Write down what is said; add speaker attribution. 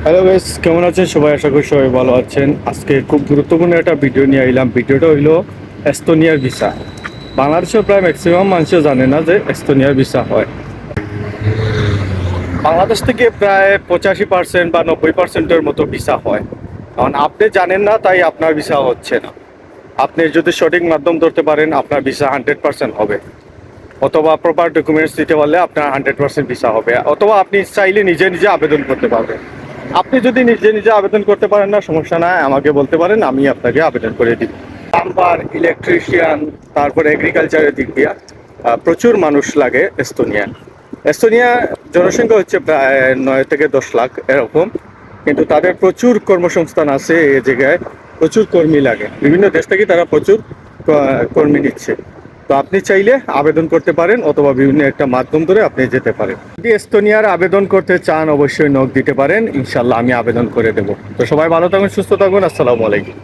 Speaker 1: Hello guys, কেমন আছেন সবাই? আশা করি সবাই ভালো আছেন। আজকে খুব গুরুত্বপূর্ণ একটা ভিডিও নিয়ে আইলাম। ভিডিওটা হইলো এস্তোনিয়ার ভিসা। বাংলাদেশের প্রায় ম্যাক্সিমাম মানুষও জানে না যে এস্তোনিয়ার ভিসা হয়। বাংলাদেশ থেকে প্রায় 85% বা 90%-এর মতো ভিসা হয়। কারণ আপনি জানেন না, তাই আপনার ভিসা হচ্ছে না। আপনি যদি সঠিক মাধ্যম ধরতে পারেন, আপনার ভিসা 100% হবে। অথবা প্রপার ডকুমেন্টস দিতে পারলে আপনার 100% ভিসা হবে। অথবা আপনি চাইলে নিজে নিজে আবেদন করতে পারবেন। আপনি যদি নিজে নিজে আবেদন করতে পারেন না, সমস্যা নাই, আমাকে বলতে পারেন, আমি আপনাকে আবেদন করে দিব। প্লাম্বার, ইলেকট্রিশিয়ান, তারপরে এগ্রিকালচারের দিক দিয়ে প্রচুর মানুষ লাগে এস্তোনিয়া। এস্তোনিয়া জনসংখ্যা হচ্ছে প্রায় 9 থেকে 10 লাখ এরকম, কিন্তু তাদের প্রচুর কর্মসংস্থান আছে। এই জায়গায় প্রচুর কর্মী লাগে, বিভিন্ন দেশ থেকে তারা প্রচুর কর্মী নিচ্ছে। তো আপনি চাইলে আবেদন করতে পারেন, অথবা বিভিন্ন একটা মাধ্যম ধরে আপনি যেতে পারেন। যদি এস্তোনিয়ার আবেদন করতে চান, অবশ্যই নক দিতে পারেন, ইনশাল্লাহ আমি আবেদন করে দেবো। তো সবাই ভালো থাকুন, সুস্থ থাকুন, আসসালামু আলাইকুম।